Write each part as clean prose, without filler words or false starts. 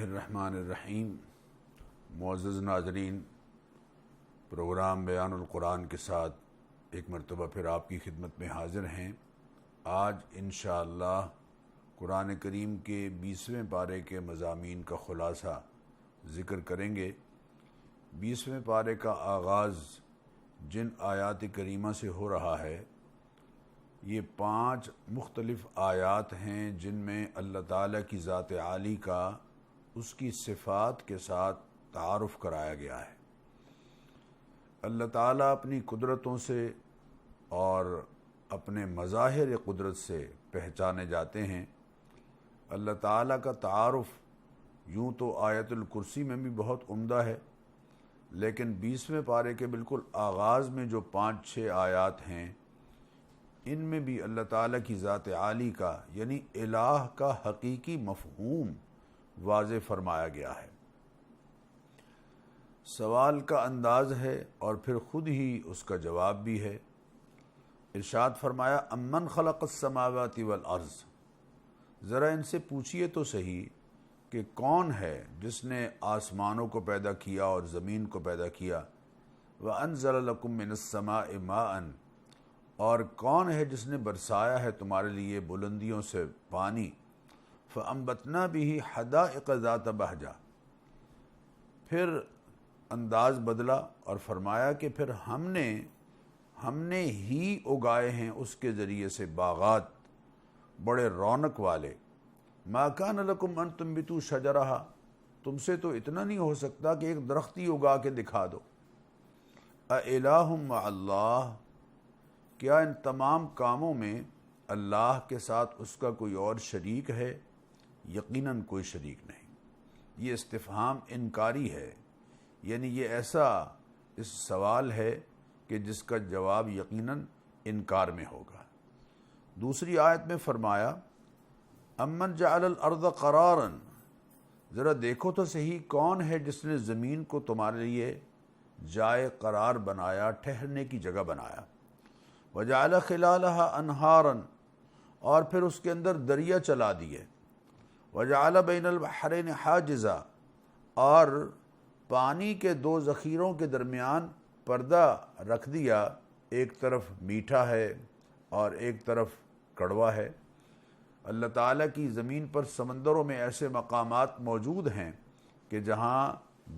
اللہ الرحمن الرحیم۔ معزز ناظرین، پروگرام بیان القرآن کے ساتھ ایک مرتبہ پھر آپ کی خدمت میں حاضر ہیں۔ آج انشاءاللہ قرآن کریم کے 20ویں پارے کے مضامین کا خلاصہ ذکر کریں گے۔ 20ویں پارے کا آغاز جن آیات کریمہ سے ہو رہا ہے، یہ 5 مختلف آیات ہیں جن میں اللہ تعالیٰ کی ذات عالی کا اس کی صفات کے ساتھ تعارف کرایا گیا ہے۔ اللہ تعالیٰ اپنی قدرتوں سے اور اپنے مظاہر قدرت سے پہچانے جاتے ہیں۔ اللہ تعالیٰ کا تعارف یوں تو آیت الکرسی میں بھی بہت عمدہ ہے، لیکن 20ویں پارے کے بالکل آغاز میں جو 5-6 آیات ہیں، ان میں بھی اللہ تعالیٰ کی ذات عالی کا یعنی الہ کا حقیقی مفہوم واضح فرمایا گیا ہے۔ سوال کا انداز ہے اور پھر خود ہی اس کا جواب بھی ہے۔ ارشاد فرمایا امن خلق السماوات والارض، ذرا ان سے پوچھئے تو صحیح کہ کون ہے جس نے آسمانوں کو پیدا کیا اور زمین کو پیدا کیا، وَأَنزَلَ لَكُم مِّنَ السَّمَاءِ مَاءً، اور کون ہے جس نے برسایا ہے تمہارے لیے بلندیوں سے پانی، فَأَنبَتْنَا بِهِ حَدَائِقَ ذَاتَ بَہْجَةٍ، پھر انداز بدلا اور فرمایا کہ پھر ہم نے ہی اگائے ہیں اس کے ذریعے سے باغات بڑے رونق والے۔ مَا كَانَ لَكُمْ أَن تُنبِتُوا شَجَرَهَا، تم سے تو اتنا نہیں ہو سکتا کہ ایک درختی اگا کے دکھا دو۔ أَإِلَٰهٌ مَّعَ اللَّهِ، کیا ان تمام کاموں میں اللہ کے ساتھ اس کا کوئی اور شریک ہے؟ یقیناً کوئی شریک نہیں۔ یہ استفہام انکاری ہے، یعنی یہ ایسا اس سوال ہے کہ جس کا جواب یقیناً انکار میں ہوگا۔ دوسری آیت میں فرمایا امن جعل الارض قرارا، ذرا دیکھو تو صحیح کون ہے جس نے زمین کو تمہارے لیے جائے قرار بنایا، ٹھہرنے کی جگہ بنایا۔ وجعل خلالها انہارا، اور پھر اس کے اندر دریا چلا دیے۔ وجعل بین البحرین حاجزا، اور پانی کے 2 ذخیروں کے درمیان پردہ رکھ دیا، ایک طرف میٹھا ہے اور ایک طرف کڑوا ہے۔ اللہ تعالیٰ کی زمین پر سمندروں میں ایسے مقامات موجود ہیں کہ جہاں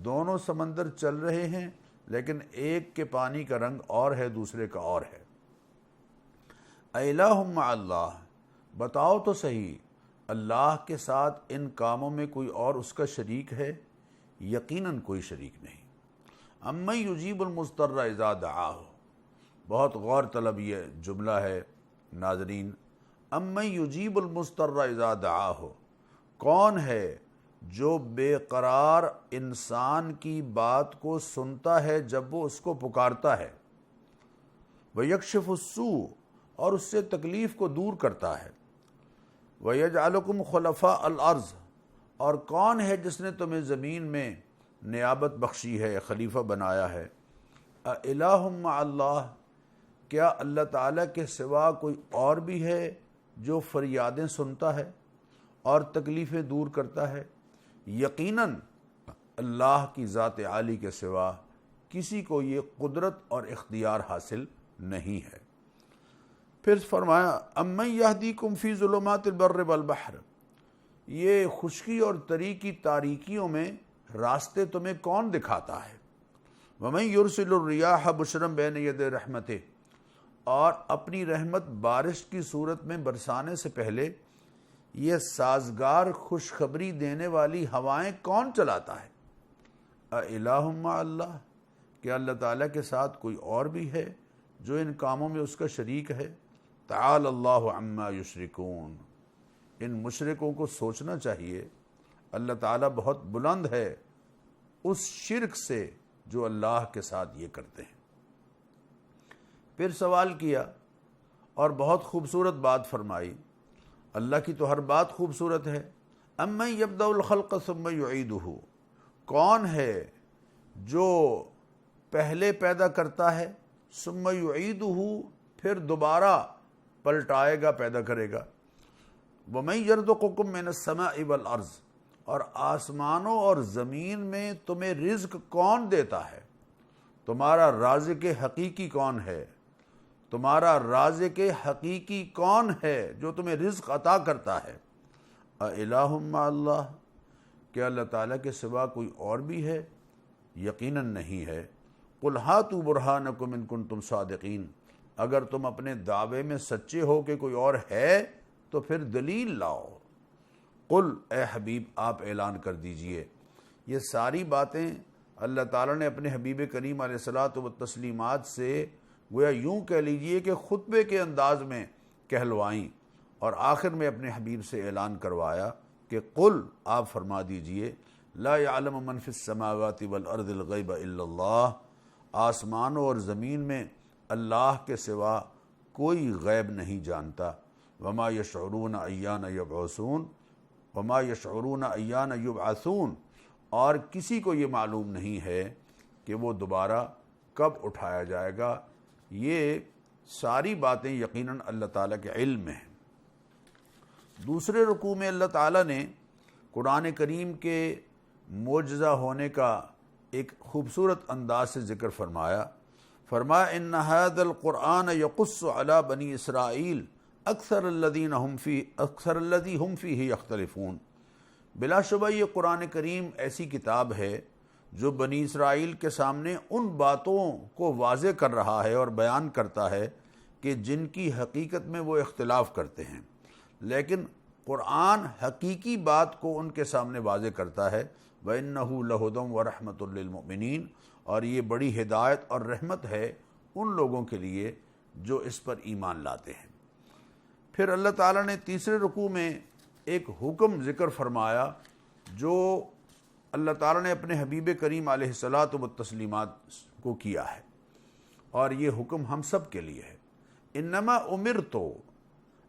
دونوں سمندر چل رہے ہیں لیکن ایک کے پانی کا رنگ اور ہے، دوسرے کا اور ہے۔ اِلٰہٌ مع اللہ، بتاؤ تو صحیح اللہ کے ساتھ ان کاموں میں کوئی اور اس کا شریک ہے؟ یقیناً کوئی شریک نہیں۔ امن یجیب المضطر اذا دعاہ، بہت غور طلب یہ جملہ ہے ناظرین۔ امن یجیب المضطر اذا دعاہ، کون ہے جو بے قرار انسان کی بات کو سنتا ہے جب وہ اس کو پکارتا ہے، ویکشف السوء، اور اس سے تکلیف کو دور کرتا ہے، وَيَجْعَلُكُمْ خُلَفَاءَ الْأَرْضِ، اور کون ہے جس نے تمہیں زمین میں نیابت بخشی ہے، خلیفہ بنایا ہے۔ أَإِلَٰهٌ مَّعَ اللَّهِ، کیا اللہ تعالیٰ کے سوا کوئی اور بھی ہے جو فریادیں سنتا ہے اور تکلیفیں دور کرتا ہے؟ یقیناً اللہ کی ذات عالی کے سوا کسی کو یہ قدرت اور اختیار حاصل نہیں ہے۔ پھر فرمایا امن یہدیکم فی ظلمات البر والبحر، یہ خشکی اور تری کی تاریکیوں میں راستے تمہیں کون دکھاتا ہے؟ ومن یرسل الریاح بشرا بین یدی رحمتہ، اور اپنی رحمت بارش کی صورت میں برسانے سے پہلے یہ سازگار خوشخبری دینے والی ہوائیں کون چلاتا ہے؟ اِلٰہٌ مع اللہ، کیا اللہ تعالیٰ کے ساتھ کوئی اور بھی ہے جو ان کاموں میں اس کا شریک ہے؟ تعالی اللہ عما یشرکون، ان مشرکوں کو سوچنا چاہیے اللہ تعالیٰ بہت بلند ہے اس شرک سے جو اللہ کے ساتھ یہ کرتے ہیں۔ پھر سوال کیا اور بہت خوبصورت بات فرمائی۔ اللہ کی تو ہر بات خوبصورت ہے۔ امن یبدأ الخلق ثم یعیدہ، کون ہے جو پہلے پیدا کرتا ہے، ثم یعیدہ، پھر دوبارہ پلٹائے گا، پیدا کرے گا۔ وَمَن يَرْزُقُكُم مِّنَ السَّمَاءِ وَالْأَرْضِ، اور آسمانوں اور زمین میں تمہیں رزق کون دیتا ہے؟ تمہارا رازق حقیقی کون ہے؟ تمہارا رازق حقیقی کون ہے جو تمہیں رزق عطا کرتا ہے؟ اِلٰہٌ مع اللہ، کیا اللہ تعالیٰ کے سوا کوئی اور بھی ہے؟ یقیناً نہیں ہے۔ قُلْ هَاتُوا بُرْهَانَكُمْ إِن كُنتُمْ صَادِقِينَ، اگر تم اپنے دعوے میں سچے ہو کہ کوئی اور ہے تو پھر دلیل لاؤ۔ قل، اے حبیب آپ اعلان کر دیجئے، یہ ساری باتیں اللہ تعالیٰ نے اپنے حبیب کریم علیہ الصلاۃ والتسلیمات سے گویا یوں کہہ لیجئے کہ خطبے کے انداز میں کہلوائیں، اور آخر میں اپنے حبیب سے اعلان کروایا کہ قل، آپ فرما دیجئے، لا یعلم من فی السماوات والارض الغیب الا اللہ، آسمانوں اور زمین میں اللہ کے سوا کوئی غیب نہیں جانتا۔ وما یشعرون ایان یبعثون، وما یشعرون ایان یبعثون، اور کسی کو یہ معلوم نہیں ہے کہ وہ دوبارہ کب اٹھایا جائے گا۔ یہ ساری باتیں یقیناً اللہ تعالیٰ کے علم میں ہیں۔ دوسرے رکوع میں اللہ تعالیٰ نے قرآن کریم کے معجزہ ہونے کا ایک خوبصورت انداز سے ذکر فرمایا۔ فرمایا ان ھذا القرآن یقص علی بنی اسرائیل اکثر الذی ہم فیہ یختلفون، بلا شبہ یہ قرآن کریم ایسی کتاب ہے جو بنی اسرائیل کے سامنے ان باتوں کو واضح کر رہا ہے اور بیان کرتا ہے کہ جن کی حقیقت میں وہ اختلاف کرتے ہیں، لیکن قرآن حقیقی بات کو ان کے سامنے واضح کرتا ہے۔ وَإِنَّهُ لَهُدًى وَرَحْمَةٌ لِّلْمُؤْمِنِينَ، اور یہ بڑی ہدایت اور رحمت ہے ان لوگوں کے لیے جو اس پر ایمان لاتے ہیں۔ پھر اللہ تعالیٰ نے تیسرے رکوع میں ایک حکم ذکر فرمایا جو اللہ تعالیٰ نے اپنے حبیب کریم علیہ الصلاۃ والتسلیمات کو کیا ہے، اور یہ حکم ہم سب کے لیے ہے۔ انما امرت،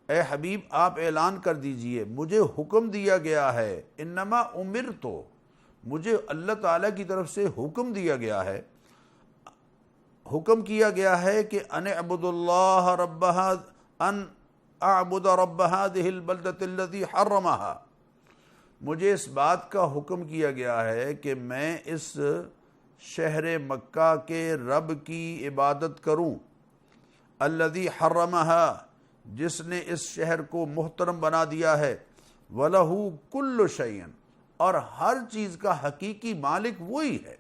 اے حبیب آپ اعلان کر دیجئے مجھے حکم دیا گیا ہے۔ انما امرت، مجھے اللہ تعالیٰ کی طرف سے حکم دیا گیا ہے، حکم کیا گیا ہے کہ ان اعبد اللہ ان اعبد رب هذه البلدة الذي حرمها، مجھے اس بات کا حکم کیا گیا ہے کہ میں اس شہر مکہ کے رب کی عبادت کروں، الذي حرمها، جس نے اس شہر کو محترم بنا دیا ہے، وَلَهُ كُلُّ شَيْءٍ، اور ہر چیز کا حقیقی مالک وہی ہے،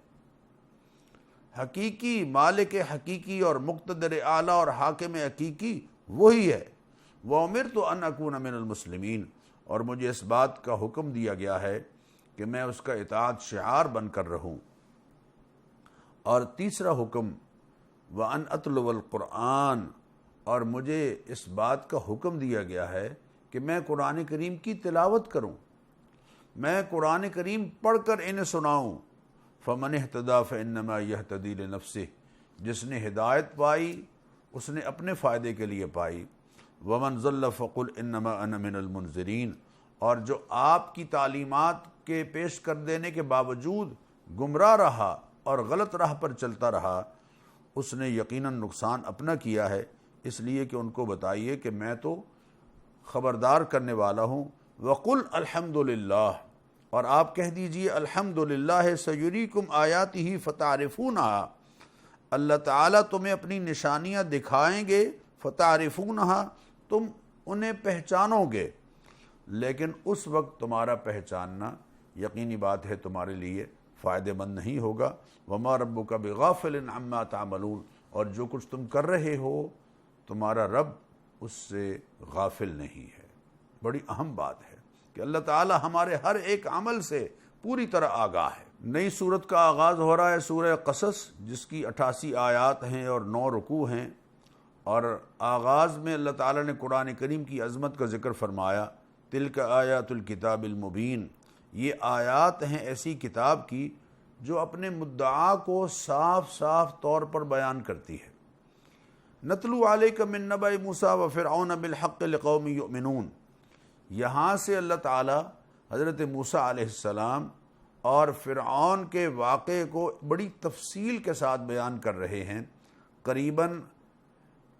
حقیقی مالک حقیقی اور مقتدر اعلیٰ اور حاکم حقیقی وہی ہے۔ وَأُمِرْتُ أَنْ أَكُونَ مِنَ الْمُسْلِمِينَ، اور مجھے اس بات کا حکم دیا گیا ہے کہ میں اس کا اطاعت شعار بن کر رہوں۔ اور تیسرا حکم وَأَنْ أَتْلُوَ الْقُرْآنَ، اور مجھے اس بات کا حکم دیا گیا ہے کہ میں قرآن کریم کی تلاوت کروں، میں قرآن کریم پڑھ کر انہیں سناؤں۔ فَمَنِ اهْتَدَىٰ فَإِنَّمَا يَهْتَدِي لِنَفْسِهِ، جس نے ہدایت پائی اس نے اپنے فائدے کے لیے پائی۔ وَمَنْ ضَلَّ فَقُلْ إِنَّمَا أَنَا مِنَ الْمُنذِرِينَ، اور جو آپ کی تعلیمات کے پیش کر دینے کے باوجود گمراہ رہا اور غلط راہ پر چلتا رہا، اس نے یقیناً نقصان اپنا کیا ہے، اس لیے کہ ان کو بتائیے کہ میں تو خبردار کرنے والا ہوں۔ وَقُلْ الْحَمْدُ لِلَّهِ، اور آپ کہہ دیجئے الحمد للہ سَيُرِيكُمْ آیاتہ فَتَعْرِفُونَهَا، اللہ تعالیٰ تمہیں اپنی نشانیاں دکھائیں گے، فَتَعْرِفُونَهَا، تم انہیں پہچانو گے، لیکن اس وقت تمہارا پہچاننا یقینی بات ہے تمہارے لیے فائدہ مند نہیں ہوگا۔ وَمَا رَبُّكَ بِغَافِلٍ عَمَّا تَعْمَلُونَ، اور جو کچھ تم کر رہے ہو تمہارا رب اس سے غافل نہیں ہے۔ بڑی اہم بات ہے کہ اللہ تعالیٰ ہمارے ہر ایک عمل سے پوری طرح آگاہ ہے۔ نئی سورت کا آغاز ہو رہا ہے سورہ قصص، جس کی 88 آیات ہیں اور 9 رکوع ہیں، اور آغاز میں اللہ تعالیٰ نے قرآن کریم کی عظمت کا ذکر فرمایا۔ تلک آیات الکتاب المبین، یہ آیات ہیں ایسی کتاب کی جو اپنے مدعا کو صاف صاف طور پر بیان کرتی ہے۔ نتلو علیک من نبأ موسیٰ وفرعون بالحق لقوم یؤمنون، یہاں سے اللہ تعالیٰ حضرت موسیٰ علیہ السلام اور فرعون کے واقعے کو بڑی تفصیل کے ساتھ بیان کر رہے ہیں۔ قریباً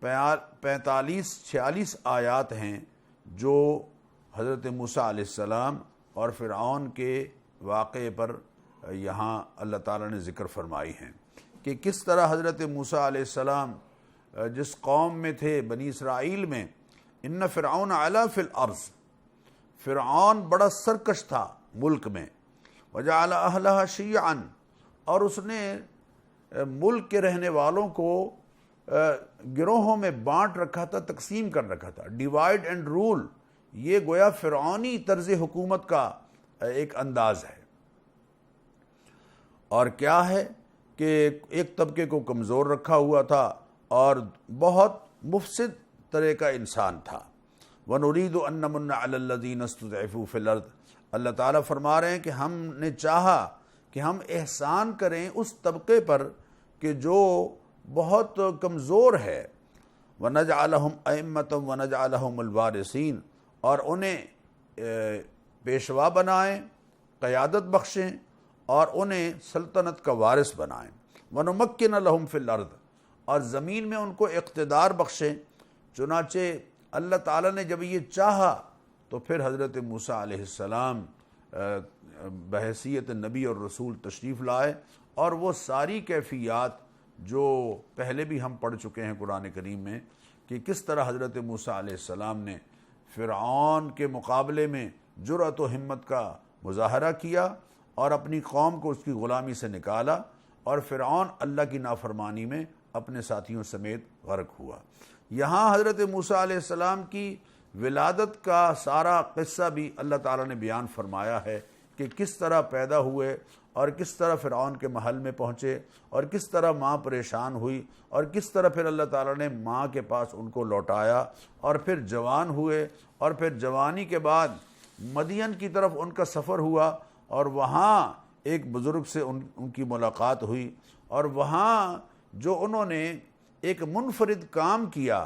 45-46 آیات ہیں جو حضرت موسیٰ علیہ السلام اور فرعون کے واقعے پر یہاں اللہ تعالیٰ نے ذکر فرمائی ہیں کہ کس طرح حضرت موسیٰ علیہ السلام جس قوم میں تھے بنی اسرائیل میں، ان فرعون علا فی الارض، فرعون بڑا سرکش تھا ملک میں، وجعل اہلہا شیعا، اور اس نے ملک کے رہنے والوں کو گروہوں میں بانٹ رکھا تھا، تقسیم کر رکھا تھا، ڈیوائڈ اینڈ رول، یہ گویا فرعونی طرز حکومت کا ایک انداز ہے۔ اور کیا ہے کہ ایک طبقے کو کمزور رکھا ہوا تھا اور بہت مفسد طرح کا انسان تھا۔ وَنُرِيدُ أَن نَّمُنَّ عَلَى الَّذِينَ اسْتُضْعِفُوا فِي الْأَرْضِ، اللہ تعالیٰ فرما رہے ہیں کہ ہم نے چاہا کہ ہم احسان کریں اس طبقے پر کہ جو بہت کمزور ہے، وَنَجْعَلَهُمْ أَئِمَّةً وَنَجْعَلَهُمُ الْوَارِثِينَ، اور انہیں پیشوا بنائیں، قیادت بخشیں اور انہیں سلطنت کا وارث بنائیں، وَنُمَكِّنَ لَهُمْ فِي الْأَرْضِ، اور زمین میں ان کو اقتدار بخشیں۔ چنانچہ اللہ تعالیٰ نے جب یہ چاہا تو پھر حضرت موسیٰ علیہ السلام بحیثیت نبی اور رسول تشریف لائے، اور وہ ساری کیفیات جو پہلے بھی ہم پڑھ چکے ہیں قرآن کریم میں کہ کس طرح حضرت موسیٰ علیہ السلام نے فرعون کے مقابلے میں جرأت و ہمت کا مظاہرہ کیا اور اپنی قوم کو اس کی غلامی سے نکالا، اور فرعون اللہ کی نافرمانی میں اپنے ساتھیوں سمیت غرق ہوا۔ یہاں حضرت موسیٰ علیہ السلام کی ولادت کا سارا قصہ بھی اللہ تعالیٰ نے بیان فرمایا ہے کہ کس طرح پیدا ہوئے اور کس طرح فرعون کے محل میں پہنچے اور کس طرح ماں پریشان ہوئی اور کس طرح پھر اللہ تعالیٰ نے ماں کے پاس ان کو لوٹایا، اور پھر جوان ہوئے، اور پھر جوانی کے بعد مدین کی طرف ان کا سفر ہوا، اور وہاں ایک بزرگ سے ان کی ملاقات ہوئی، اور وہاں جو انہوں نے ایک منفرد کام کیا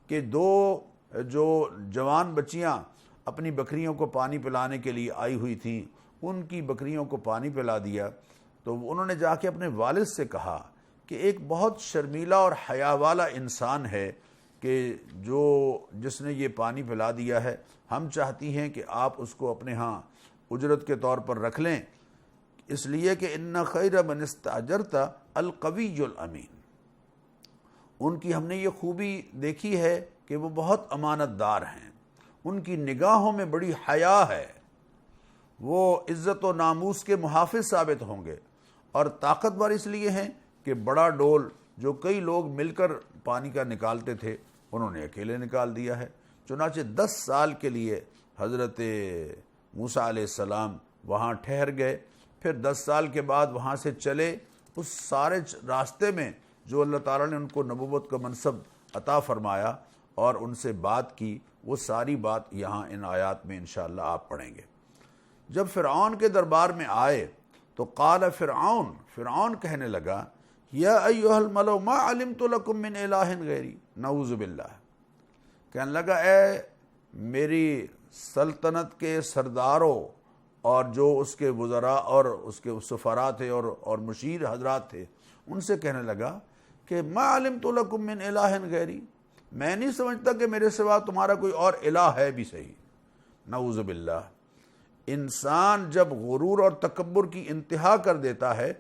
کہ دو جو جوان بچیاں اپنی بکریوں کو پانی پلانے کے لیے آئی ہوئی تھیں، ان کی بکریوں کو پانی پلا دیا، تو انہوں نے جا کے اپنے والد سے کہا کہ ایک بہت شرمیلا اور حیا والا انسان ہے کہ جس نے یہ پانی پلا دیا ہے، ہم چاہتی ہیں کہ آپ اس کو اپنے ہاں اجرت کے طور پر رکھ لیں، اس لیے کہ ان خیر من استاجرت القوی الامین، ان کی ہم نے یہ خوبی دیکھی ہے کہ وہ بہت امانت دار ہیں، ان کی نگاہوں میں بڑی حیا ہے، وہ عزت و ناموس کے محافظ ثابت ہوں گے، اور طاقتور اس لیے ہیں کہ بڑا ڈول جو کئی لوگ مل کر پانی کا نکالتے تھے انہوں نے اکیلے نکال دیا ہے۔ چنانچہ 10 سال کے لیے حضرت موسیٰ علیہ السلام وہاں ٹھہر گئے، پھر 10 سال کے بعد وہاں سے چلے، اس سارے راستے میں جو اللہ تعالیٰ نے ان کو نبوت کا منصب عطا فرمایا اور ان سے بات کی، وہ ساری بات یہاں ان آیات میں انشاءاللہ آپ پڑھیں گے۔ جب فرعون کے دربار میں آئے تو قال فرعون کہنے لگا یا ایھا الملأ ما علمت لکم من الہ غیری، نعوذ باللہ، کہنے لگا اے میری سلطنت کے سرداروں اور جو اس کے وزراء اور اس کے سفراء تھے اور مشیر حضرات تھے، ان سے کہنے لگا کہ ما علمت لکم من الہ غیری، میں نہیں سمجھتا کہ میرے سوا تمہارا کوئی اور الہ ہے بھی صحیح۔ نعوذ باللہ، انسان جب غرور اور تکبر کی انتہا کر دیتا ہے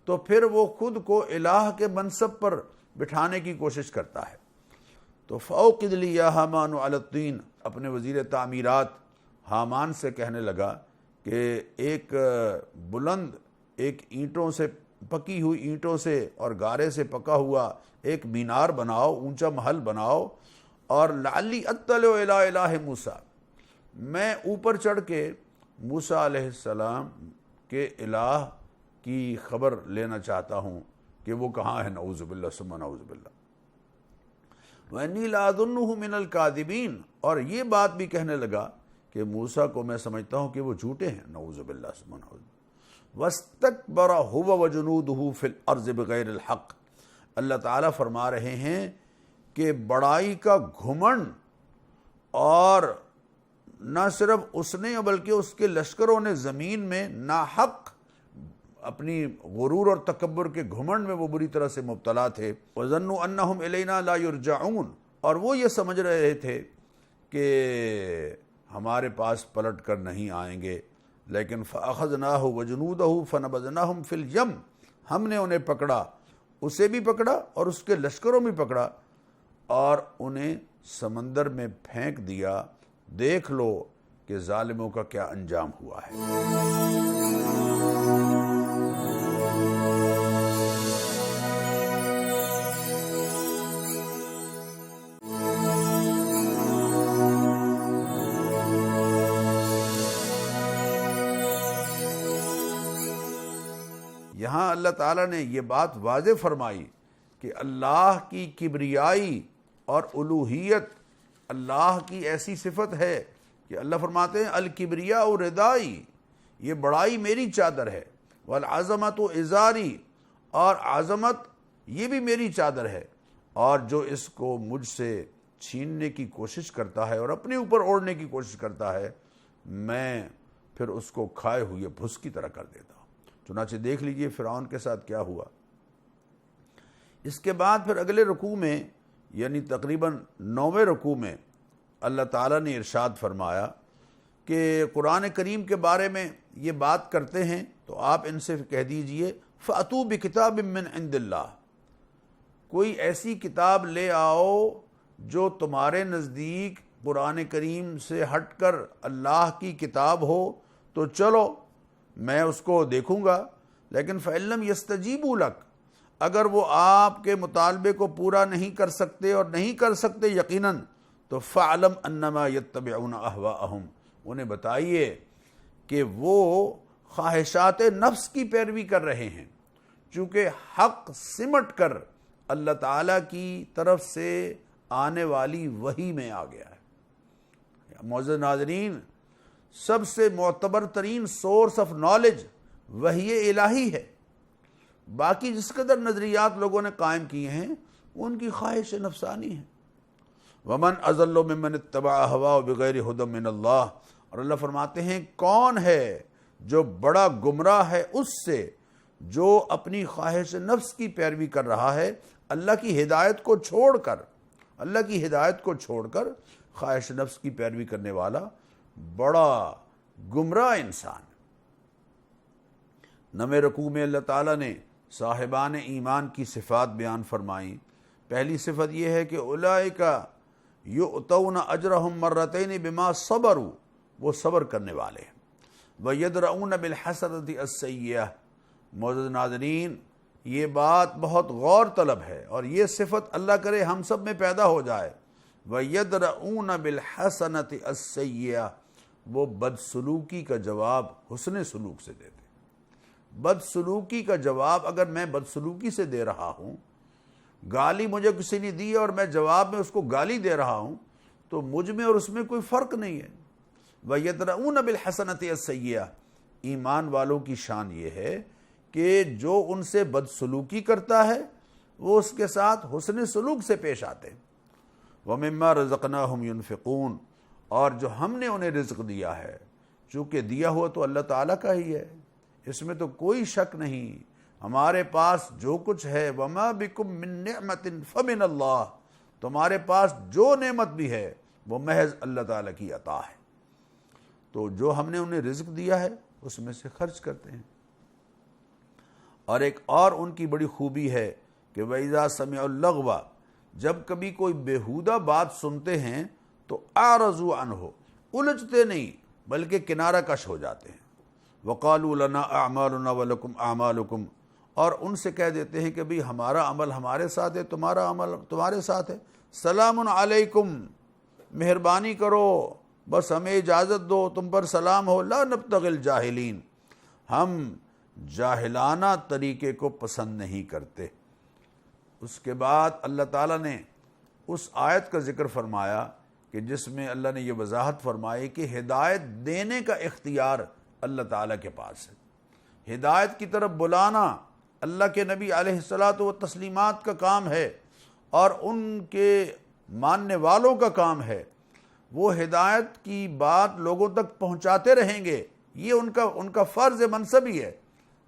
تو پھر وہ خود کو الہ کے منصب پر بٹھانے کی کوشش کرتا ہے۔ تو فاوقد لی یا حامان علی الطین، اپنے وزیر تعمیرات حامان سے کہنے لگا کہ ایک بلند، ایک اینٹوں سے پکی ہوئی اینٹوں سے اور گارے سے پکا ہوا ایک مینار بناؤ، اونچا محل بناؤ، اور لعلی اطلع الی الہ موسیٰ، میں اوپر چڑھ کے موسیٰ علیہ السلام کے الہ کی خبر لینا چاہتا ہوں کہ وہ کہاں ہے، نعوذ باللہ ثم نعوذ باللہ۔ وَإِنِّي لَأَظُنُّهُ مِنَ الْكَاذِبِينَ، اور یہ بات بھی کہنے لگا کہ موسیٰ کو میں سمجھتا ہوں کہ وہ جھوٹے ہیں، نعوذ باللہ ثم نعوذ باللہ۔ وَاسْتَكْبَرَ هُوَ وَجُنُودُهُ فِي الْأَرْضِ بِغَيْرِ الْحَقِّ، اللہ تعالیٰ فرما رہے ہیں کہ بڑائی کا گھمنڈ، اور نہ صرف اس نے بلکہ اس کے لشکروں نے زمین میں ناحق اپنی غرور اور تکبر کے گھمنڈ میں وہ بری طرح سے مبتلا تھے۔ وَظَنُّوا أَنَّهُمْ إِلَيْنَا لَا يُرْجَعُونَ، اور وہ یہ سمجھ رہے تھے کہ ہمارے پاس پلٹ کر نہیں آئیں گے، لیکن فَأَخَذْنَاهُ وَجُنُودَهُ فَنَبَذْنَاهُمْ فِي الْيَمِّ، ہم نے انہیں پکڑا، اسے بھی پکڑا اور اس کے لشکروں میں پکڑا اور انہیں سمندر میں پھینک دیا۔ دیکھ لو کہ ظالموں کا کیا انجام ہوا ہے۔ یہاں اللہ تعالیٰ نے یہ بات واضح فرمائی کہ اللہ کی کبریائی اور الوہیت، اللہ کی ایسی صفت ہے کہ اللہ فرماتے ہیں الکبریاء ردائی، یہ بڑائی میری چادر ہے، والعظمت ازاری، اور عظمت یہ بھی میری چادر ہے، اور جو اس کو مجھ سے چھیننے کی کوشش کرتا ہے اور اپنے اوپر اوڑھنے کی کوشش کرتا ہے، میں پھر اس کو کھائے ہوئے بھس کی طرح کر دیتا ہوں۔ چنانچہ دیکھ لیجئے فرعون کے ساتھ کیا ہوا۔ اس کے بعد پھر اگلے رکوع میں، یعنی تقریباً 9ویں رکوع میں، اللہ تعالیٰ نے ارشاد فرمایا کہ قرآن کریم کے بارے میں یہ بات کرتے ہیں تو آپ ان سے کہہ دیجئے فَأْتُوا بِكِتَابٍ مِّنْ عِنْدِ اللَّهِ، کوئی ایسی کتاب لے آؤ جو تمہارے نزدیک قرآن کریم سے ہٹ کر اللہ کی کتاب ہو تو چلو میں اس کو دیکھوں گا۔ لیکن فَإِن لَّمْ يَسْتَجِيبُوا لَكَ، اگر وہ آپ کے مطالبے کو پورا نہیں کر سکتے اور نہیں کر سکتے یقیناً، تو فَاعْلَمْ أَنَّمَا يَتَّبِعُونَ أَهْوَاءَهُمْ، انہیں بتائیے کہ وہ خواہشات نفس کی پیروی کر رہے ہیں، چونکہ حق سمٹ کر اللہ تعالیٰ کی طرف سے آنے والی وحی میں آ گیا ہے۔ معزز ناظرین، سب سے معتبر ترین سورس آف نالج وحی الہی ہے۔ باقی جس قدر نظریات لوگوں نے قائم کیے ہیں ان کی خواہش نفسانی ہے۔ وَمَنْ أَضَلُّ مِمَّنِ اتَّبَعَ هَوَاهُ بِغَيْرِ هُدًى مِّنَ اللَّهِ، اور اللہ فرماتے ہیں کون ہے جو بڑا گمراہ ہے اس سے جو اپنی خواہش نفس کی پیروی کر رہا ہے، اللہ کی ہدایت کو چھوڑ کر، اللہ کی ہدایت کو چھوڑ کر خواہش نفس کی پیروی کرنے والا بڑا گمراہ انسان۔ 9ویں رکوع میں اللہ تعالیٰ نے صاحبان ایمان کی صفات بیان فرمائیں۔ پہلی صفت یہ ہے کہ اولئک یؤتون اجرہم مرتین بما صبروا، وہ صبر کرنے والے ہیں۔ ویدرؤون بالحسنۃ السیئۃ، معزز ناظرین یہ بات بہت غور طلب ہے اور یہ صفت اللہ کرے ہم سب میں پیدا ہو جائے۔ ویدرؤون بالحسنۃ السیئۃ، وہ بدسلوکی کا جواب حسن سلوک سے دیتے۔ بدسلوکی کا جواب اگر میں بدسلوکی سے دے رہا ہوں، گالی مجھے کسی نے دی اور میں جواب میں اس کو گالی دے رہا ہوں، تو مجھ میں اور اس میں کوئی فرق نہیں ہے۔ وَيَدْرَؤُونَ بِالْحَسَنَةِ السَّيِّئَةِ، ایمان والوں کی شان یہ ہے کہ جو ان سے بدسلوکی کرتا ہے وہ اس کے ساتھ حسن سلوک سے پیش آتے ہیں۔ وَمِمَّا رَزَقْنَاهُمْ يُنْفِقُونَ، اور جو ہم نے انہیں رزق دیا ہے، چونکہ دیا ہوا تو اللہ تعالیٰ کا ہی ہے، اس میں تو کوئی شک نہیں۔ ہمارے پاس جو کچھ ہے وَمَا بِكُم مِّن نِعْمَةٍ فَمِنَ اللَّهِ، تمہارے پاس جو نعمت بھی ہے وہ محض اللہ تعالیٰ کی عطا ہے، تو جو ہم نے انہیں رزق دیا ہے اس میں سے خرچ کرتے ہیں۔ اور ایک اور ان کی بڑی خوبی ہے کہ وَإِذَا سَمِعُوا اللَّغْوَ، جب کبھی کوئی بیہودہ بات سنتے ہیں تو أَعْرَضُوا عَنْهُ، الجھتے نہیں بلکہ کنارہ کش ہو جاتے ہیں۔ وَقَالُوا لَنَا أَعْمَالُنَا وَلَكُمْ أَعْمَالُكُمْ، اور ان سے کہہ دیتے ہیں کہ بھی ہمارا عمل ہمارے ساتھ ہے، تمہارا عمل تمہارے ساتھ ہے۔ سلام علیکم، مہربانی کرو، بس ہمیں اجازت دو، تم پر سلام ہو۔ لا نبتغی الجاہلین، ہم جاہلانہ طریقے کو پسند نہیں کرتے۔ اس کے بعد اللہ تعالیٰ نے اس آیت کا ذکر فرمایا کہ جس میں اللہ نے یہ وضاحت فرمائی کہ ہدایت دینے کا اختیار اللہ تعالیٰ کے پاس ہے۔ ہدایت کی طرف بلانا اللہ کے نبی علیہ الصلاۃ والتسلیمات کا کام ہے اور ان کے ماننے والوں کا کام ہے۔ وہ ہدایت کی بات لوگوں تک پہنچاتے رہیں گے، یہ ان کا فرض منصب ہی ہے،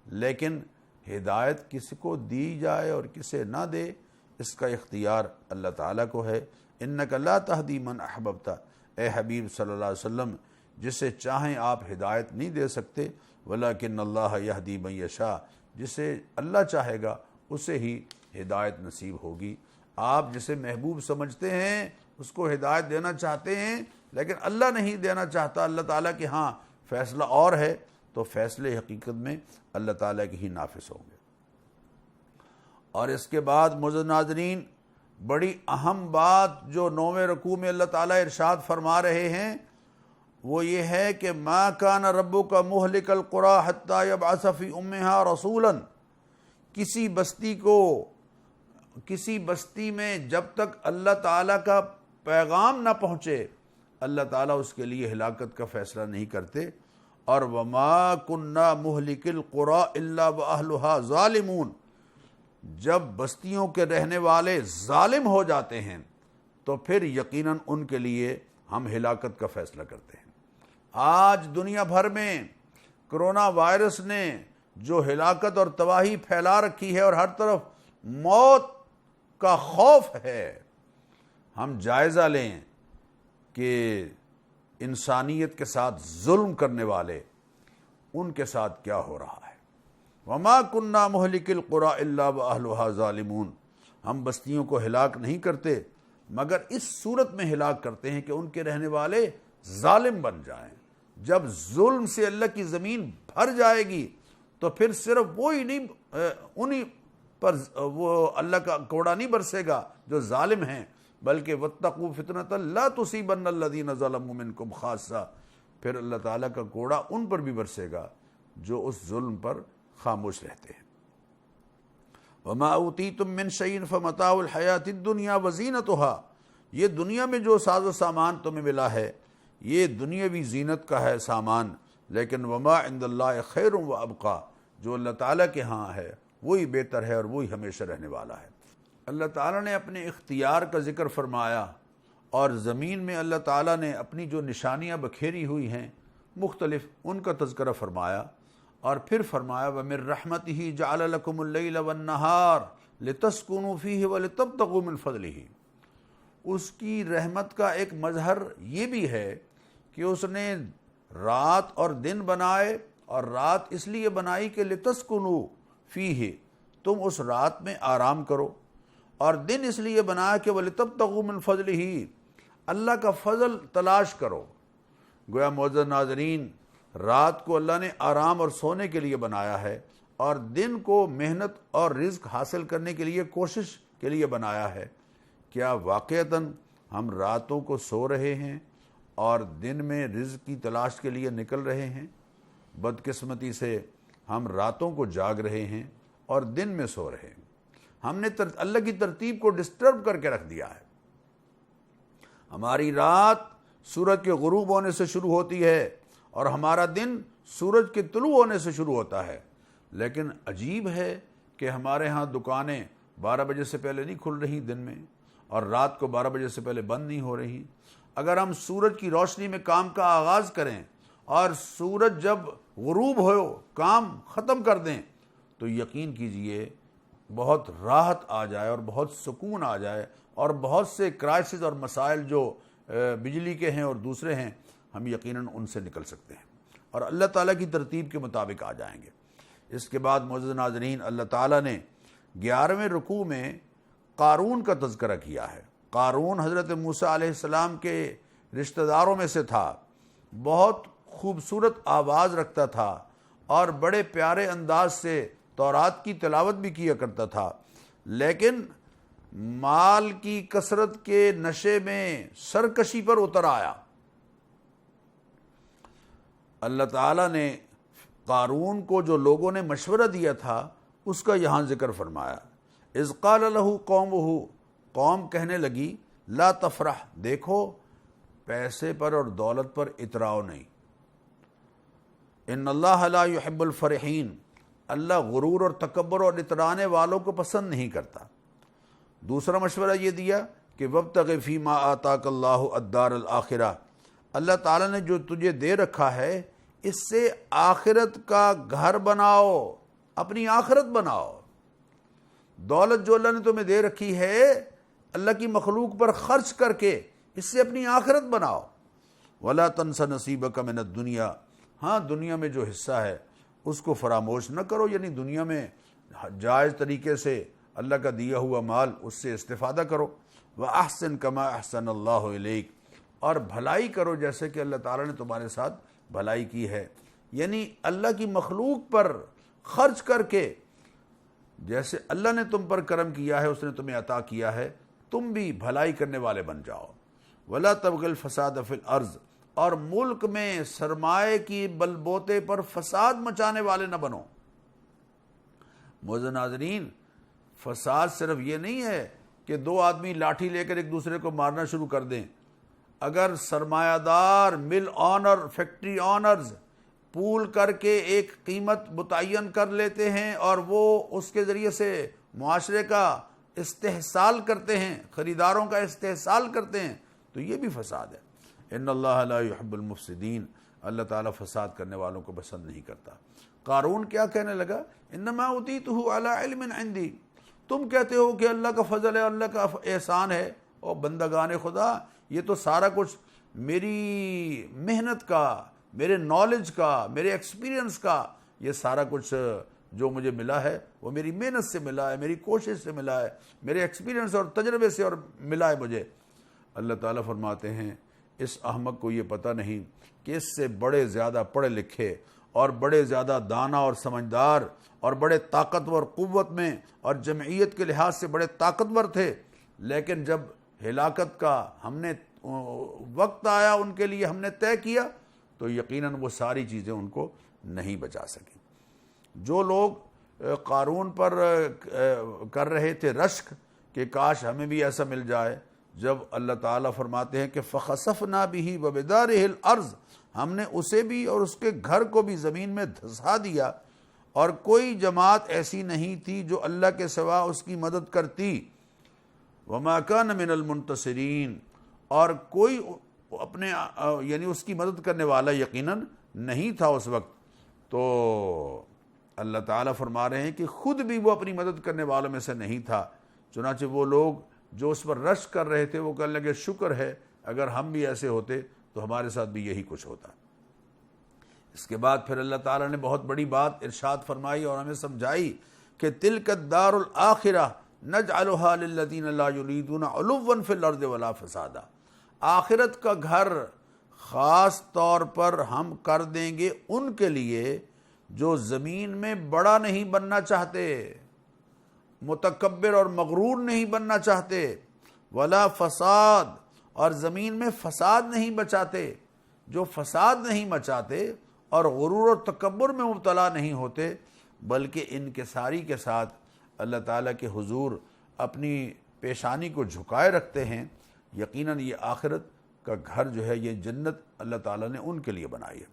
لیکن ہدایت کس کو دی جائے اور کسے نہ دے اس کا اختیار اللہ تعالیٰ کو ہے۔ انک لا تہدی من احببت، اے حبیب صلی اللہ علیہ وسلم جسے چاہیں آپ ہدایت نہیں دے سکتے، ولیکن اللہ یہدی من یشاء، جسے اللہ چاہے گا اسے ہی ہدایت نصیب ہوگی۔ آپ جسے محبوب سمجھتے ہیں اس کو ہدایت دینا چاہتے ہیں، لیکن اللہ نہیں دینا چاہتا، اللہ تعالیٰ کے ہاں فیصلہ اور ہے، تو فیصلے حقیقت میں اللہ تعالیٰ کے ہی نافذ ہوں گے۔ اور اس کے بعد معزز ناظرین، بڑی اہم بات جو 9ویں رکوع میں اللہ تعالیٰ ارشاد فرما رہے ہیں وہ یہ ہے کہ ما کان ربک مہلک القری حتی یبعث فی امہا رسولا، کسی بستی میں جب تک اللہ تعالیٰ کا پیغام نہ پہنچے اللہ تعالیٰ اس کے لیے ہلاکت کا فیصلہ نہیں کرتے۔ اور وما کنا مہلک القری الا واہلھا ظالمون، جب بستیوں کے رہنے والے ظالم ہو جاتے ہیں تو پھر یقیناً ان کے لیے ہم ہلاکت کا فیصلہ کرتے ہیں۔ آج دنیا بھر میں کرونا وائرس نے جو ہلاکت اور تباہی پھیلا رکھی ہے اور ہر طرف موت کا خوف ہے، ہم جائزہ لیں کہ انسانیت کے ساتھ ظلم کرنے والے ان کے ساتھ کیا ہو رہا ہے۔ وما كنا مہلک القری الا واہلھا ظالمون، ہم بستیوں کو ہلاک نہیں کرتے مگر اس صورت میں ہلاک کرتے ہیں کہ ان کے رہنے والے ظالم بن جائیں۔ جب ظلم سے اللہ کی زمین بھر جائے گی تو پھر صرف وہی نہیں، انہی پر وہ اللہ کا کوڑا نہیں برسے گا جو ظالم ہیں، بلکہ واتقوا فتنة لا تصیبن الذین ظلموا منکم خاصہ، پھر اللہ تعالیٰ کا کوڑا ان پر بھی برسے گا جو اس ظلم پر خاموش رہتے ہیں۔ وما اوتیتم من شیء فمتاع الحیاۃ الدنیا وزینتها، یہ دنیا میں جو ساز و سامان تمہیں ملا ہے یہ دنیاوی زینت کا ہے سامان، لیکن وما عند اللہ خیر وابقی، جو اللہ تعالیٰ کے ہاں ہے وہی بہتر ہے اور وہی ہمیشہ رہنے والا ہے۔ اللہ تعالیٰ نے اپنے اختیار کا ذکر فرمایا اور زمین میں اللہ تعالیٰ نے اپنی جو نشانیاں بکھیری ہوئی ہیں مختلف، ان کا تذکرہ فرمایا، اور پھر فرمایا وَمِن رَحْمَتِهِ جَعَلَ لَكُمُ اللَّيْلَ وَالنَّهَارَ لِتَسْكُنُوا فِيهِ وَلِتَبْتَغُوا مِن فَضْلِهِ، اس کی رحمت کا ایک مظہر یہ بھی ہے کہ اس نے رات اور دن بنائے، اور رات اس لیے بنائی کہ لِتَسْكُنُوا فِيهِ، تم اس رات میں آرام کرو، اور دن اس لیے بنایا کہ وَلِتَبْتَغُوا مِن فَضْلِهِ، اللہ کا فضل تلاش کرو۔ گویا معزز ناظرین، رات کو اللہ نے آرام اور سونے کے لیے بنایا ہے، اور دن کو محنت اور رزق حاصل کرنے کے لیے کوشش کے لیے بنایا ہے۔ کیا واقعتاً ہم راتوں کو سو رہے ہیں اور دن میں رزق کی تلاش کے لیے نکل رہے ہیں؟ بدقسمتی سے ہم راتوں کو جاگ رہے ہیں اور دن میں سو رہے ہیں۔ ہم نے اللہ کی ترتیب کو ڈسٹرب کر کے رکھ دیا ہے۔ ہماری رات سورج کے غروب ہونے سے شروع ہوتی ہے اور ہمارا دن سورج کے طلوع ہونے سے شروع ہوتا ہے، لیکن عجیب ہے کہ ہمارے ہاں دکانیں 12 بجے سے پہلے نہیں کھل رہی دن میں، اور رات کو 12 بجے سے پہلے بند نہیں ہو رہی۔ اگر ہم سورج کی روشنی میں کام کا آغاز کریں اور سورج جب غروب ہو کام ختم کر دیں تو یقین کیجئے بہت راحت آ جائے اور بہت سکون آ جائے، اور بہت سے کرائسس اور مسائل جو بجلی کے ہیں اور دوسرے ہیں ہم یقیناً ان سے نکل سکتے ہیں اور اللہ تعالیٰ کی ترتیب کے مطابق آ جائیں گے۔ اس کے بعد معزز ناظرین، اللہ تعالیٰ نے 11ویں رکوع میں قارون کا تذکرہ کیا ہے۔ قارون حضرت موسیٰ علیہ السلام کے رشتہ داروں میں سے تھا، بہت خوبصورت آواز رکھتا تھا اور بڑے پیارے انداز سے تورات کی تلاوت بھی کیا کرتا تھا، لیکن مال کی کثرت کے نشے میں سرکشی پر اتر آیا۔ اللہ تعالیٰ نے قارون کو جو لوگوں نے مشورہ دیا تھا اس کا یہاں ذکر فرمایا۔ اذ قال له قومه، قوم کہنے لگی لا تفرح، دیکھو پیسے پر اور دولت پر اتراؤ نہیں، ان اللہ لا يحب الفرحین، اللہ غرور اور تکبر اور اترانے والوں کو پسند نہیں کرتا۔ دوسرا مشورہ یہ دیا کہ وابتغ فیما آتاک اللہ الدار الآخرہ، اللہ تعالیٰ نے جو تجھے دے رکھا ہے اس سے آخرت کا گھر بناؤ، اپنی آخرت بناؤ۔ دولت جو اللہ نے تمہیں دے رکھی ہے اللہ کی مخلوق پر خرچ کر کے اس سے اپنی آخرت بناؤ۔ ولا تنس نصیبک من الدنیا، ہاں دنیا میں جو حصہ ہے اس کو فراموش نہ کرو، یعنی دنیا میں جائز طریقے سے اللہ کا دیا ہوا مال اس سے استفادہ کرو۔ وَأَحْسِن كَمَا أَحْسَنَ اللَّهُ إِلَيْكَ، اور بھلائی کرو جیسے کہ اللہ تعالیٰ نے تمہارے ساتھ بھلائی کی ہے، یعنی اللہ کی مخلوق پر خرچ کر کے جیسے اللہ نے تم پر کرم کیا ہے، اس نے تمہیں عطا کیا ہے، تم بھی بھلائی کرنے والے بن جاؤ۔ وَلَا تَبْغِ الْفَسَادَ فِي الْأَرْضِ، اور ملک میں سرمایہ کی بل بوتے پر فساد مچانے والے نہ بنو۔ معزز ناظرین، فساد صرف یہ نہیں ہے کہ دو آدمی لاٹھی لے کر ایک دوسرے کو مارنا شروع کر دیں۔ اگر سرمایہ دار، مل آنر، فیکٹری آنرز پول کر کے ایک قیمت متعین کر لیتے ہیں اور وہ اس کے ذریعے سے معاشرے کا استحصال کرتے ہیں، خریداروں کا استحصال کرتے ہیں، تو یہ بھی فساد ہے۔ ان اللہ لا يحب المفسدین، اللہ تعالیٰ فساد کرنے والوں کو پسند نہیں کرتا۔ قارون کیا کہنے لگا؟ انما اوتیتہ علی علم عندی، تم کہتے ہو کہ اللہ کا فضل ہے، اللہ کا احسان ہے، اور بندگان خدا یہ تو سارا کچھ میری محنت کا، میرے نالج کا، میرے ایکسپیرینس کا، یہ سارا کچھ جو مجھے ملا ہے وہ میری محنت سے ملا ہے، میری کوشش سے ملا ہے، میرے ایکسپیرینس اور تجربے سے اور ملا ہے مجھے۔ اللہ تعالیٰ فرماتے ہیں اس احمق کو یہ پتہ نہیں کہ اس سے بڑے زیادہ پڑھے لکھے اور بڑے زیادہ دانا اور سمجھدار اور بڑے طاقتور قوت میں اور جمعیت کے لحاظ سے بڑے طاقتور تھے، لیکن جب ہلاکت کا ہم نے وقت آیا ان کے لیے، ہم نے طے کیا، تو یقیناً وہ ساری چیزیں ان کو نہیں بچا سکیں۔ جو لوگ قارون پر کر رہے تھے رشک کہ کاش ہمیں بھی ایسا مل جائے، جب اللہ تعالیٰ فرماتے ہیں کہ فَخَسَفْنَا بِهِ وَبِدَارِهِ الْأَرْضِ، ہم نے اسے بھی اور اس کے گھر کو بھی زمین میں دھسا دیا، اور کوئی جماعت ایسی نہیں تھی جو اللہ کے سوا اس کی مدد کرتی۔ وَمَا كَانَ مِنَ الْمُنْتَصِرِينَ، اور کوئی اپنے یعنی اس کی مدد کرنے والا یقیناً نہیں تھا اس وقت۔ تو اللہ تعالیٰ فرما رہے ہیں کہ خود بھی وہ اپنی مدد کرنے والوں میں سے نہیں تھا، چنانچہ وہ لوگ جو اس پر رشک کر رہے تھے وہ کہنے لگے شکر ہے اگر ہم بھی ایسے ہوتے تو ہمارے ساتھ بھی یہی کچھ ہوتا۔ اس کے بعد پھر اللہ تعالیٰ نے بہت بڑی بات ارشاد فرمائی اور ہمیں سمجھائی کہ تلک الدار الآخرہ نجعلها للذین لا یریدون علوا فی الارض ولا فسادا، آخرت کا گھر خاص طور پر ہم کر دیں گے ان کے لیے جو زمین میں بڑا نہیں بننا چاہتے، متکبر اور مغرور نہیں بننا چاہتے، ولا فساد، اور زمین میں فساد نہیں بچاتے، جو فساد نہیں مچاتے اور غرور اور تکبر میں مبتلا نہیں ہوتے، بلکہ انکساری کے ساتھ اللہ تعالیٰ کے حضور اپنی پیشانی کو جھکائے رکھتے ہیں۔ یقیناً یہ آخرت کا گھر جو ہے، یہ جنت اللہ تعالیٰ نے ان کے لیے بنائی ہے۔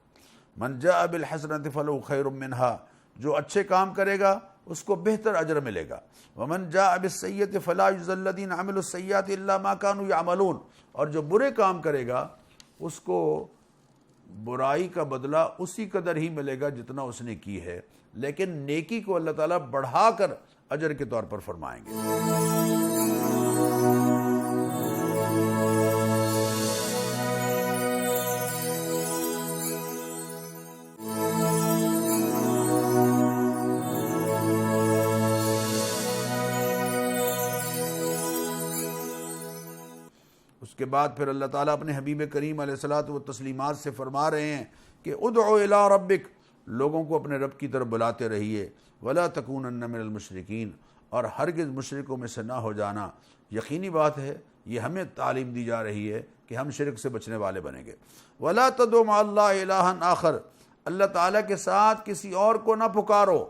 من جاء بالحسنۃ فلہ خیر منہا، جو اچھے کام کرے گا اس کو بہتر اجر ملے گا۔ ومن جاء بالسیئۃ فلا یجزی الذین عملوا السیئات الا ما كانوا یعملون، اور جو برے کام کرے گا اس کو برائی کا بدلہ اسی قدر ہی ملے گا جتنا اس نے کی ہے، لیکن نیکی کو اللہ تعالیٰ بڑھا کر اجر کے طور پر فرمائیں گے۔ اس کے بعد پھر اللہ تعالیٰ اپنے حبیب کریم علیہ الصلوٰۃ والتسلیمات سے فرما رہے ہیں کہ ادعو الی ربک، لوگوں کو اپنے رب کی طرف بلاتے رہیے، ولا تکونن من المشرکین، اور ہرگز مشرکوں میں سے نہ ہو جانا۔ یقینی بات ہے یہ ہمیں تعلیم دی جا رہی ہے کہ ہم شرک سے بچنے والے بنیں گے۔ ولا تدعو مع اللہ الہا آخر، اللہ تعالیٰ کے ساتھ کسی اور کو نہ پکارو۔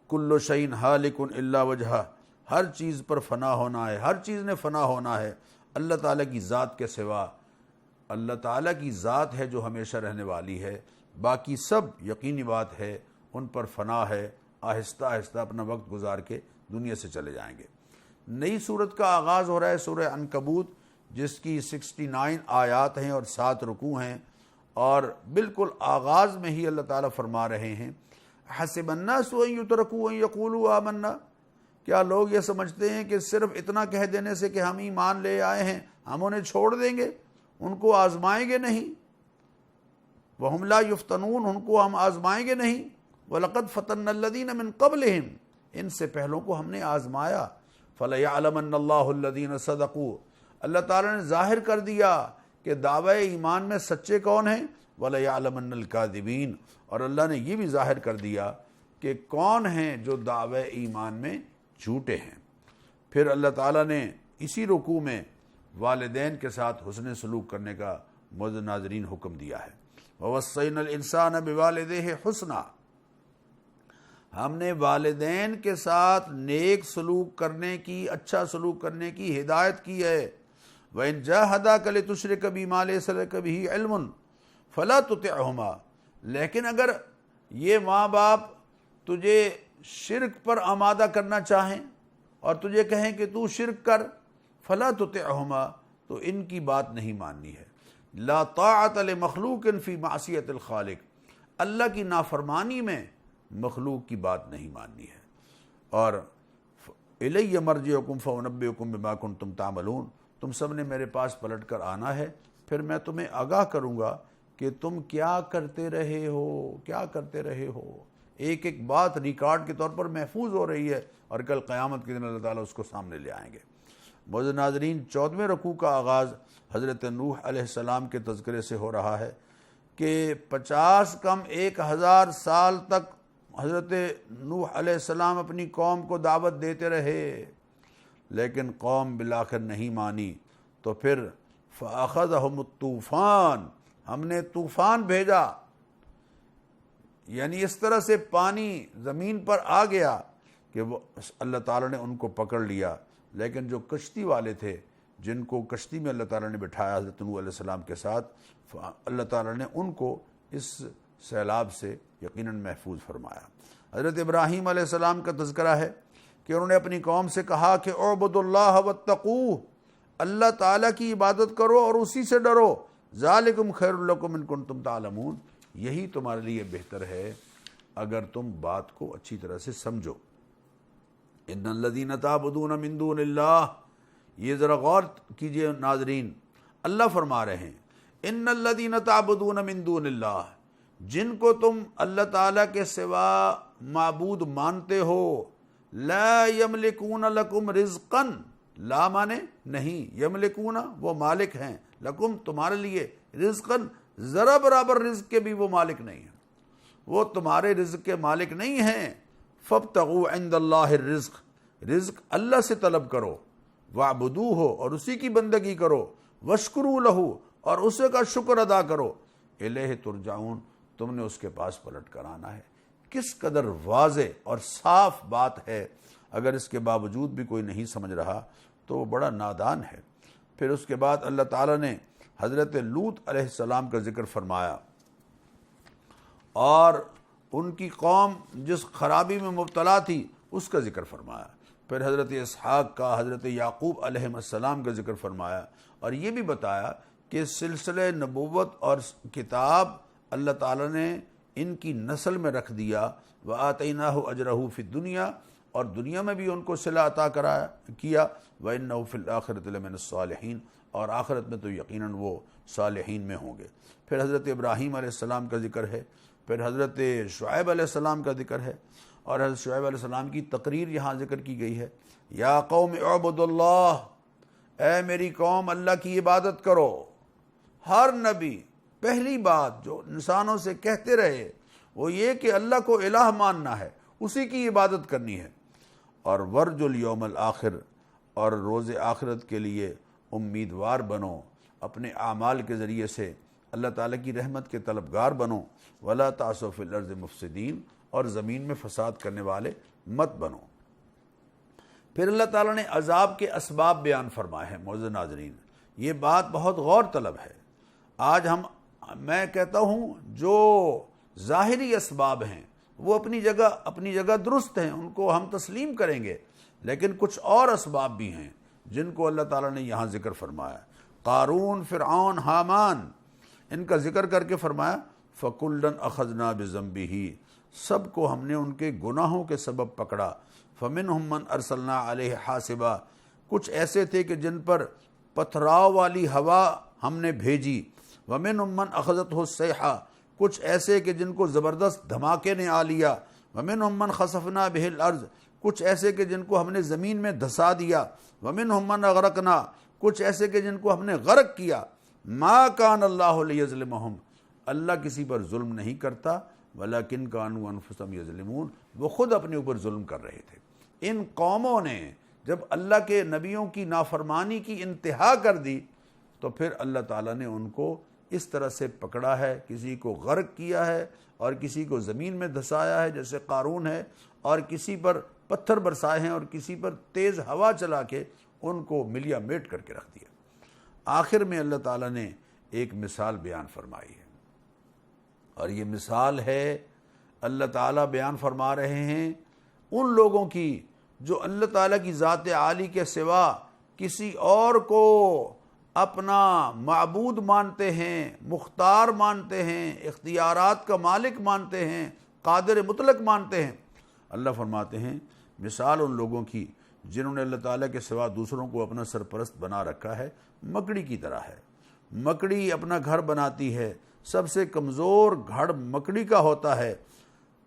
کل شیء ہالک الا وجہہ، ہر چیز پر فنا ہونا ہے، ہر چیز نے فنا ہونا ہے اللہ تعالیٰ کی ذات کے سوا۔ اللہ تعالیٰ کی ذات ہے جو ہمیشہ رہنے والی ہے، باقی سب یقینی بات ہے ان پر فنا ہے، آہستہ آہستہ اپنا وقت گزار کے دنیا سے چلے جائیں گے۔ نئی صورت کا آغاز ہو رہا ہے سورہ عنکبوت، جس کی 69 آیات ہیں اور 7 رکوع ہیں، اور بالکل آغاز میں ہی اللہ تعالیٰ فرما رہے ہیں حسب الناس ان یترکوا ان یقولوا آمنا، کیا لوگ یہ سمجھتے ہیں کہ صرف اتنا کہہ دینے سے کہ ہم ایمان لے آئے ہیں ہم انہیں چھوڑ دیں گے؟ ان کو آزمائیں گے نہیں، وَهُمْ لَا يُفْتَنُونَ ان کو ہم آزمائیں گے نہیں، وَلَقَدْ فَتَنَّا الَّذِينَ مِن قَبْلِهِمْ ان سے پہلوں کو ہم نے آزمایا، فَلَيَعْلَمَنَّ اللَّهُ الَّذِينَ صَدَقُوا اللہ تعالیٰ نے ظاہر کر دیا کہ دعوی ایمان میں سچے کون ہیں، وَلَيَعْلَمَنَّ الْكَاذِبِينَ اور اللہ نے یہ بھی ظاہر کر دیا کہ کون ہیں جو دعوی ایمان میں جھوٹے ہیں۔ پھر اللہ تعالیٰ نے اسی رکوع میں والدین کے ساتھ حسن سلوک کرنے کا معزز ناظرین حکم دیا ہے، وَوَصَّيْنَا الْإِنسَانَ بِوَالِدَيْهِ حُسْنًا ہم نے والدین کے ساتھ نیک سلوک کرنے کی، اچھا سلوک کرنے کی ہدایت کی ہے، وَإِن جَاهَدَاكَ لِتُشْرِكَ بِي مَا لَيْسَ لَكَ بِهِ عِلْمٌ فَلَا تُطِعْهُمَا لیکن اگر یہ ماں باپ تجھے شرک پر آمادہ کرنا چاہیں اور تجھے کہیں کہ تو شرک کر، فَلَا تُطِعْهُمَا تو ان کی بات نہیں ماننی ہے۔ لا طاعت لمخلوق فی معصیت الخالق اللہ کی نافرمانی میں مخلوق کی بات نہیں ماننی ہے۔ اور الی مرجعکم فانبئکم بما کنتم تعملون تم سب نے میرے پاس پلٹ کر آنا ہے، پھر میں تمہیں آگاہ کروں گا کہ تم کیا کرتے رہے ہو، کیا کرتے رہے ہو۔ ایک ایک بات ریکارڈ کے طور پر محفوظ ہو رہی ہے اور کل قیامت کے دن اللہ تعالیٰ اس کو سامنے لے آئیں گے۔ معزز ناظرین، 14ویں رکوع کا آغاز حضرت نوح علیہ السلام کے تذکرے سے ہو رہا ہے کہ 50 کم 1000 سال تک حضرت نوح علیہ السلام اپنی قوم کو دعوت دیتے رہے، لیکن قوم بالآخر نہیں مانی، تو پھر فَأَخَذَهُمُ الطوفان ہم نے طوفان بھیجا، یعنی اس طرح سے پانی زمین پر آ گیا کہ وہ اللہ تعالیٰ نے ان کو پکڑ لیا۔ لیکن جو کشتی والے تھے، جن کو کشتی میں اللہ تعالیٰ نے بٹھایا حضرت نوح علیہ السلام کے ساتھ، اللہ تعالیٰ نے ان کو اس سیلاب سے یقیناً محفوظ فرمایا۔ حضرت ابراہیم علیہ السلام کا تذکرہ ہے کہ انہوں نے اپنی قوم سے کہا کہ اعبدوا اللہ واتقوہ اللہ تعالیٰ کی عبادت کرو اور اسی سے ڈرو، ذالکم خیر لکم ان کنتم تعلمون یہی تمہارے لیے بہتر ہے اگر تم بات کو اچھی طرح سے سمجھو۔ ان الذین تعبدون من دون اللہ یہ ذرا غور کیجئے ناظرین، اللہ فرما رہے ہیں ان الذین تعبدون من دون اللہ جن کو تم اللہ تعالیٰ کے سوا معبود مانتے ہو، لا یملکون لکم رزقا لا مانے نہیں، یملکون وہ مالک ہیں، لکم تمہارے لیے، رزقا ذرا برابر رزق کے بھی وہ مالک نہیں ہیں، وہ تمہارے رزق کے مالک نہیں ہیں۔ فابتغوا عند اللہ الرزق رزق اللہ سے طلب کرو، واعبدوہ اور اسی کی بندگی کرو، واشکروا لہ اور اسے کا شکر ادا کرو، الیہ ترجعون تم نے اس کے پاس پلٹ کر آنا ہے۔ کس قدر واضح اور صاف بات ہے، اگر اس کے باوجود بھی کوئی نہیں سمجھ رہا تو وہ بڑا نادان ہے۔ پھر اس کے بعد اللہ تعالیٰ نے حضرت لوط علیہ السلام کا ذکر فرمایا اور ان کی قوم جس خرابی میں مبتلا تھی اس کا ذکر فرمایا۔ پھر حضرت اسحاق کا، حضرت یعقوب علیہ السلام کا ذکر فرمایا اور یہ بھی بتایا کہ سلسلہ نبوت اور کتاب اللہ تعالیٰ نے ان کی نسل میں رکھ دیا، وَآتَيْنَاهُ أَجْرَهُ فِي الدُّنْيَا اور دنیا میں بھی ان کو صلہ عطا کیا، وَإِنَّهُ فِي الْآخِرَةِ لَمِنَ الصَّالِحِينَ اور آخرت میں تو یقیناً وہ صالحین میں ہوں گے۔ پھر حضرت ابراہیم علیہ السلام کا ذکر ہے، پھر حضرت شعیب علیہ السلام کا ذکر ہے اور حضرت شعیب علیہ السلام کی تقریر یہاں ذکر کی گئی ہے، یا قوم اعبدوا اللہ اے میری قوم اللہ کی عبادت کرو۔ ہر نبی پہلی بات جو انسانوں سے کہتے رہے وہ یہ کہ اللہ کو الہ ماننا ہے، اسی کی عبادت کرنی ہے، اور ورجو الیوم الآخر اور روز آخرت کے لیے امیدوار بنو، اپنے اعمال کے ذریعے سے اللہ تعالیٰ کی رحمت کے طلبگار بنو، ولا تعثوا فی الارض مفسدین اور زمین میں فساد کرنے والے مت بنو۔ پھر اللہ تعالیٰ نے عذاب کے اسباب بیان فرمائے ہیں۔ معزز ناظرین، یہ بات بہت غور طلب ہے۔ آج میں کہتا ہوں جو ظاہری اسباب ہیں وہ اپنی جگہ درست ہیں، ان کو ہم تسلیم کریں گے، لیکن کچھ اور اسباب بھی ہیں جن کو اللہ تعالیٰ نے یہاں ذکر فرمایا۔ قارون، فرعون، حامان، ان کا ذکر کر کے فرمایا فَكُلًّا أَخَذْنَا بِذَنبِهِ سب کو ہم نے ان کے گناہوں کے سبب پکڑا۔ فَمِنْهُمْ مَنْ أَرْسَلْنَا عَلَيْهِ حَاسِبًا کچھ ایسے تھے کہ جن پر پتھراؤ والی ہوا ہم نے بھیجی، ومنہم من اخذتہ الصیحہ، کچھ ایسے کہ جن کو زبردست دھماکے نے آ لیا، ومنہم من خسفنا بہ الارض، کچھ ایسے کہ جن کو ہم نے زمین میں دھسا دیا، ومنہم من اغرقنا، کچھ ایسے کہ جن کو ہم نے غرق کیا۔ ما کان اللہ لیظلمہم، اللہ کسی پر ظلم نہیں کرتا، ولیکن کانوا انفسہم یظلمون، وہ خود اپنے اوپر ظلم کر رہے تھے۔ ان قوموں نے جب اللہ کے نبیوں کی نافرمانی کی انتہا کر دی تو پھر اللہ تعالیٰ نے ان کو اس طرح سے پکڑا ہے، کسی کو غرق کیا ہے اور کسی کو زمین میں دھسایا ہے جیسے قارون ہے، اور کسی پر پتھر برسائے ہیں اور کسی پر تیز ہوا چلا کے ان کو ملیا میٹ کر کے رکھ دیا۔ آخر میں اللہ تعالیٰ نے ایک مثال بیان فرمائی ہے، اور یہ مثال ہے اللہ تعالیٰ بیان فرما رہے ہیں ان لوگوں کی جو اللہ تعالیٰ کی ذات عالی کے سوا کسی اور کو اپنا معبود مانتے ہیں، مختار مانتے ہیں، اختیارات کا مالک مانتے ہیں، قادر مطلق مانتے ہیں۔ اللہ فرماتے ہیں مثال ان لوگوں کی جنہوں نے اللہ تعالیٰ کے سوا دوسروں کو اپنا سرپرست بنا رکھا ہے، مکڑی کی طرح ہے۔ مکڑی اپنا گھر بناتی ہے، سب سے کمزور گھر مکڑی کا ہوتا ہے،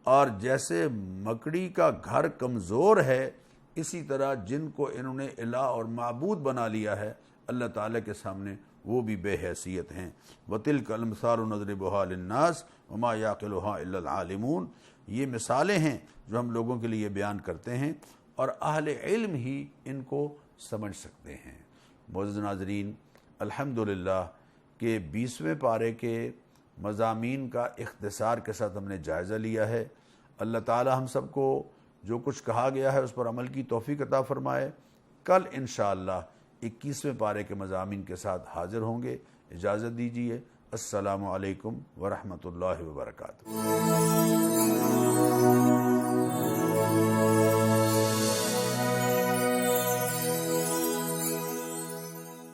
اور جیسے مکڑی کا گھر کمزور ہے اسی طرح جن کو انہوں نے الہ اور معبود بنا لیا ہے اللہ تعالیٰ کے سامنے وہ بھی بے حیثیت ہیں۔ وَتِلْكَ الْأَمْثَالُ نَضْرِبُهَا لِلنَّاسِ وَمَا يَعْقِلُهَا إِلَّا الْعَالِمُونَ، یہ مثالیں ہیں جو ہم لوگوں کے لیے بیان کرتے ہیں اور اہل علم ہی ان کو سمجھ سکتے ہیں۔ معزز ناظرین، الحمدللہ کہ 20ویں پارے کے مضامین کا اختصار کے ساتھ ہم نے جائزہ لیا ہے۔ اللہ تعالی ہم سب کو جو کچھ کہا گیا ہے اس پر عمل کی توفیق عطا فرمائے۔ کل انشاءاللہ 21ویں پارے کے مضامین کے ساتھ حاضر ہوں گے۔ اجازت دیجیے، السلام علیکم ورحمۃ اللہ وبرکاتہ۔